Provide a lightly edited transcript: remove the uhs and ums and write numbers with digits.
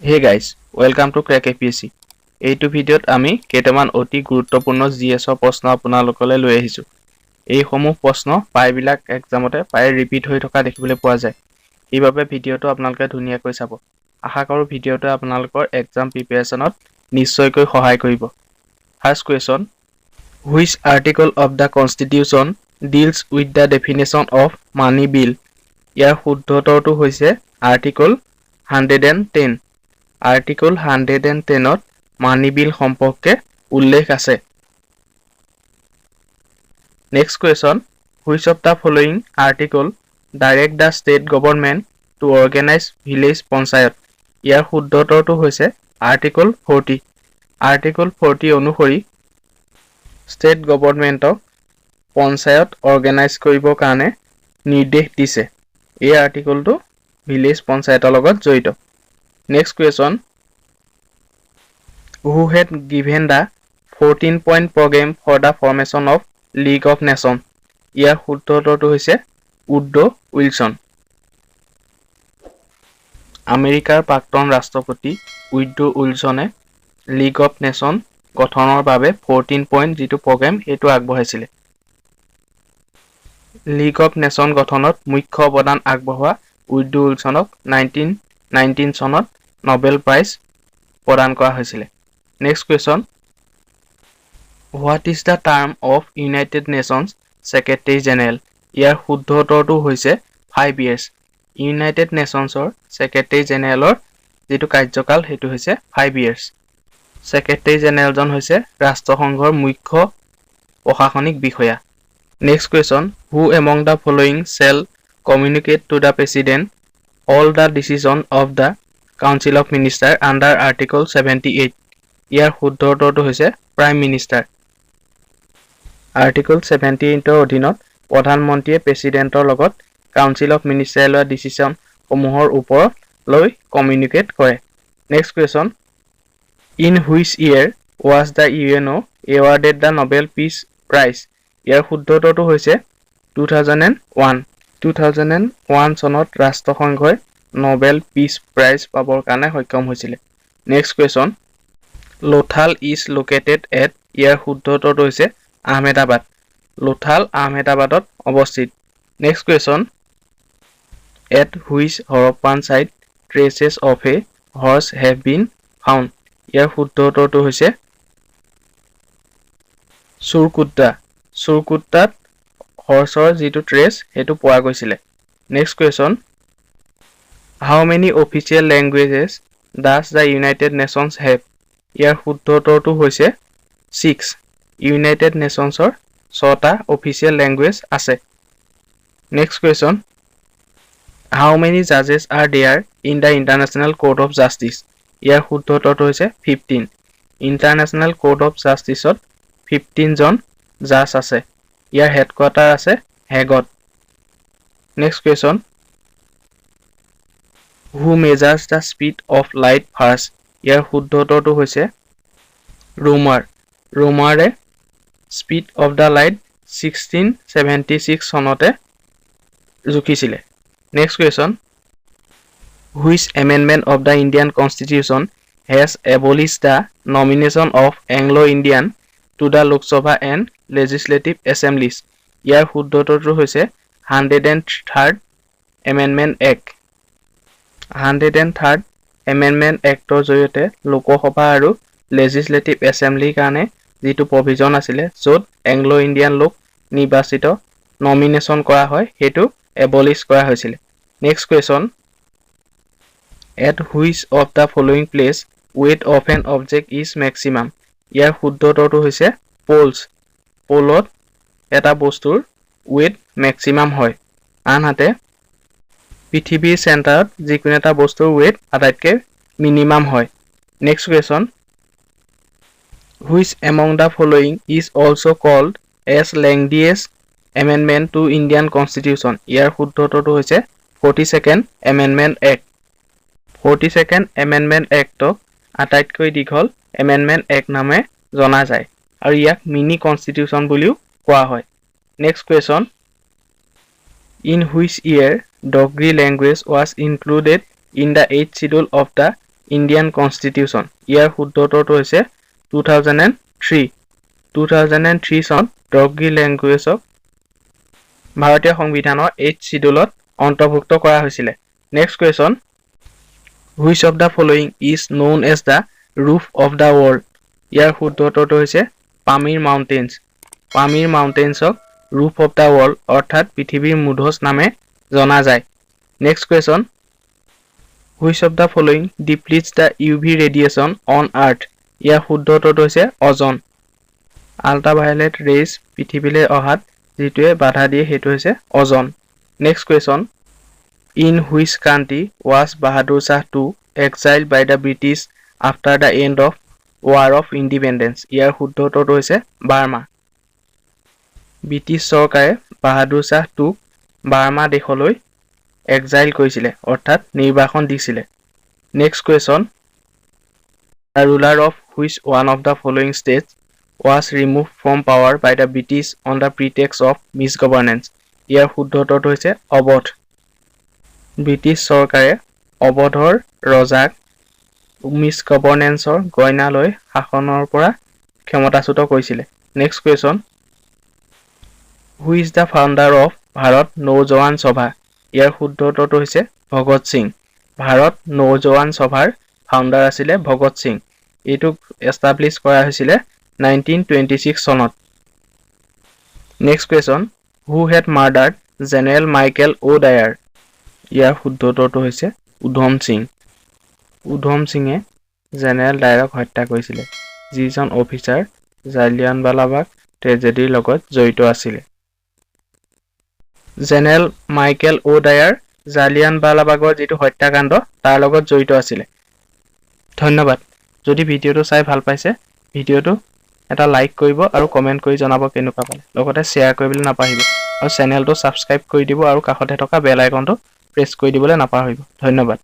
Hey guys, welcome to Crack APSC. এইটো ভিডিঅ'ত আমি কেইটামান অতি গুৰুত্বপূৰ্ণ জিএছৰ প্ৰশ্ন আপোনালোকলৈ লৈ আহিছো। এই সমূহ প্ৰশ্ন প্ৰায়বিলাক এক্সামতে প্ৰায় ৰিপিট হৈ থকা দেখিবলৈ পোৱা যায়। এইভাবে ভিডিঅ'টো আপোনালোকে ধুনীয়াকৈ চাব। আশা কৰো ভিডিঅ'টো আপোনালোকৰ এক্সাম প্ৰিপাৰেচনত নিশ্চয়কৈ সহায় কৰিব। First question, which article of the constitution deals with the definition of money bill? ইয়াৰ শুদ্ধ উত্তৰটো হৈছে আৰ্টিকল 110। আৰ্টিকল 110ত মানি বিল সম্পৰ্কে উল্লেখ আছে। Next question, which of the following article direct the state government to organize village panchayat? ইয়াৰ শুদ্ধ উত্তৰটো হৈছে আৰ্টিকল 40। আৰ্টিকল 40 অনুসৰি ষ্টেট গভৰ্ণমেণ্টক পঞ্চায়ত অৰ্গেনাইজ কৰিবৰ কাৰণে নিৰ্দেশ দিছে। এই আৰ্টিকলটো ভিলেজ পঞ্চায়তৰ লগত জড়িত। Next question, who had given the 14-point program for the formation of League of Nations? ইয়াৰ শুদ্ধ উত্তৰটো হৈছে উড্ৰ উইলছন। আমেৰিকাৰ প্ৰাক্তন ৰাষ্ট্ৰপতি উড্ৰ উইলছনে লীগ অফ নেশ্যন গঠনৰ বাবে 14 পইণ্ট যিটো প্ৰগ্ৰেম সেইটো আগবঢ়াইছিলে। লীগ অফ নেশ্যন গঠনত মুখ্য অৱদান আগবঢ়োৱা উড্ৰ উইলছনক 1919 চনত নোবেল প্ৰাইজ প্ৰদান কৰা হৈছিলে। Next question, what is the term of United Nations secretary general? ইয়াৰ শুদ্ধ উত্তৰটো হৈছে 5 years। ইউনাইটেড নেশ্যনছৰ ছেক্ৰেটাৰী জেনেৰেলৰ যিটো কাৰ্যকাল সেইটো হৈছে 5 years। ছেক্ৰেটাৰী জেনেৰেলজন হৈছে ৰাষ্ট্ৰসংঘৰ মুখ্য প্ৰশাসনিক বিষয়া। Next question, who among the following shell communicate to the president all the decision of the Council of Minister under Article 78? ইয়াৰ শুদ্ধ উত্তৰটো হৈছে প্ৰাইম মিনিষ্টাৰ। আৰ্টিকল 78ৰ অধীনত প্ৰধানমন্ত্ৰীয়ে প্ৰেচিডেণ্টৰ লগত কাউন্সিল অফ মিনিষ্টাৰে লোৱা ডিচিশ্যন সমূহৰ ওপৰত লৈ কমিউনিকেট কৰে। Next question, in which year was the UNO awarded the Nobel peace prize? ইয়াৰ শুদ্ধ উত্তৰটো হৈছে 2001। 2001 চনত ৰাষ্ট্ৰসংঘই নোবেল পিচ প্ৰাইজ পাবৰ কাৰণে সক্ষম হৈছিলে। Next question, Lothal is located at? ইয়াৰ শুদ্ধ উত্তৰটো হৈছে আহমেদাবাদ। লোথাল আহমেদাবাদত অৱস্থিত। Next question, at which Harappan site traces of a horse have been found? ইয়াৰ শুদ্ধ উত্তৰটো হৈছে চুৰকুট্টা। চুৰকুট্টাত হৰ্চৰ যিটো ট্ৰেছ সেইটো পোৱা গৈছিলে। Next question, how many official languages does the United Nations have? ইয়াৰ শুদ্ধ উত্তৰটো হৈছে 6। ইউনাইটেড নেশ্যনছৰ 6টা অফিচিয়েল লেংগুৱেজ আছে। নেক্সট কুৱেশ্যন, হাউ মেনি জাজেছ are there in the International Court of জাষ্টিছ? ইয়াৰ শুদ্ধ উত্তৰটো হৈছে 15। ইণ্টাৰনেশ্যনেল কোৰ্ট অফ জাষ্টিছত 15জন জাজ আছে। ইয়াৰ হেডকোৱাৰ্টাৰ আছে হেগত। Next question, who measures the speed of light first? ইয়াৰ শুদ্ধ উত্তৰটো হৈছে Roemer. ৰোমাৰে speed of the light 1676 চনতে জুখিছিলে। Next question, which amendment of the Indian constitution has abolish the nomination of Anglo Indian to the Lok Sabha and legislative assemblies? ইয়াৰ শুদ্ধ উত্তৰটো হৈছে 103rd amendment act. 103rd amendment actor জৰিয়তে লোকসভা আৰু legislative এছেম্বলিৰ কাৰণে যিটো প্ৰভিজন আছিলে য'ত এংলো ইণ্ডিয়ান লোক নিৰ্বাচিত নমিনেশ্যন কৰা হয় সেইটো এবলিছ কৰা হৈছিলে। Next question, at which of the following place weight of an object is maximum? ইয়াৰ শুদ্ধ উত্তৰটো হৈছে পোলছ। পোলত এটা বস্তুৰ ৱেইট মেক্সিমাম হয়। আনহাতে পৃথিৱীৰ চেণ্টাৰত যিকোনো এটা বস্তুৰ ৱেইট আটাইতকৈ মিনিমাম হয়। Next question, which among the following is also' called as lengthiest amendment to Indian constitution? ইয়াৰ শুদ্ধ উত্তৰটো হৈছে 42nd amendment act. 42nd amendment এক্টক আটাইতকৈ দীঘল এমেণ্ডমেণ্ট এক্ট নামে জনা যায় আৰু ইয়াক মিনি কনষ্টিটিউশ্যন বুলিও কোৱা হয় next question in which year Dogri language was included in the 8th schedule of the Indian Constitution ইয়াৰ শুদ্ধ উত্তৰটো হৈছে 2003 চনত ডগৰী লেংগুৱেজক ভাৰতীয় সংবিধানৰ 8th schedule অন্তৰ্ভুক্ত কৰা হৈছিল next question which of the following is known as the roof of the world ইয়াৰ শুদ্ধ উত্তৰটো হৈছে পামিৰ মাউণ্টেইনছক roof of the world অৰ্থাৎ পৃথিৱীৰ মূধচ নামে জনা যায় next question which of the following depletes the UV radiation on earth ইয়াৰ শুদ্ধ উত্তৰটো হৈছে অজন আল্ট্ৰাভায়োলেট ৰেজ পৃথিৱীলৈ অহাত যিটোৱে বাধা দিয়ে সেইটো হৈছে ozone next question in which country was Bahadur Shah II exiled by the British after the end of War of Independence ইয়াৰ শুদ্ধ উত্তৰটো হৈছে বাৰ্মা ব্ৰিটিছ চৰকাৰে বাহাদুৰ শাহ II বাৰ্মা দেশলৈ এক্সাইল কৰিছিলে অৰ্থাৎ নিৰ্বাসন দিছিলে next question the ruler of which one of the following states was remove from power by the British on the pretext of misgovernance ইয়াৰ শুদ্ধ উত্তৰটো হৈছে অৱধ ব্ৰিটিছ চৰকাৰে অৱধৰ ৰজাক মিছগভাৰ্নেন্সৰ গইনা লৈ শাসনৰ পৰা ক্ষমতাচ্যুত কৰিছিলে next question who is the founder of Bharat Naujawan Sabha ইয়াৰ শুদ্ধ উত্তৰটো হৈছে ভগত সিং ভাৰত নৌজৱান সভাৰ ফাউণ্ডাৰ আছিলে ভগত সিং এইটো এষ্টাব্লিছ কৰা হৈছিলে 1926 চনত next question who had murdered general Michael O'Dwyer ইয়াৰ শুদ্ধ উত্তৰটো হৈছে উধম সিঙে জেনেৰেল ডায়াৰক হত্যা কৰিছিলে যিজন অফিচাৰ জালিয়ানৱালাবাগ ট্ৰেজেডিৰ লগত জড়িত আছিল জেনেৰেল মাইকেল অ' ডায়াৰ জালিয়ানৱালাবাগৰ যিটো হত্যাকাণ্ড তাৰ লগত জড়িত আছিল ধন্যবাদ যদি ভিডিঅ'টো চাই ভাল পাইছে ভিডিঅ'টো এটা লাইক কৰিব আৰু কমেন্ট কৰি জনাব কেনেকুৱা পালে লগতে শ্বেয়াৰ কৰিবলৈ নাপাহৰিব আৰু চেনেলটো সাবস্ক্ৰাইব কৰি দিব আৰু কাষতে থকা বেল আইকনটো প্ৰেছ কৰি দিবলৈ নাপাহৰিব ধন্যবাদ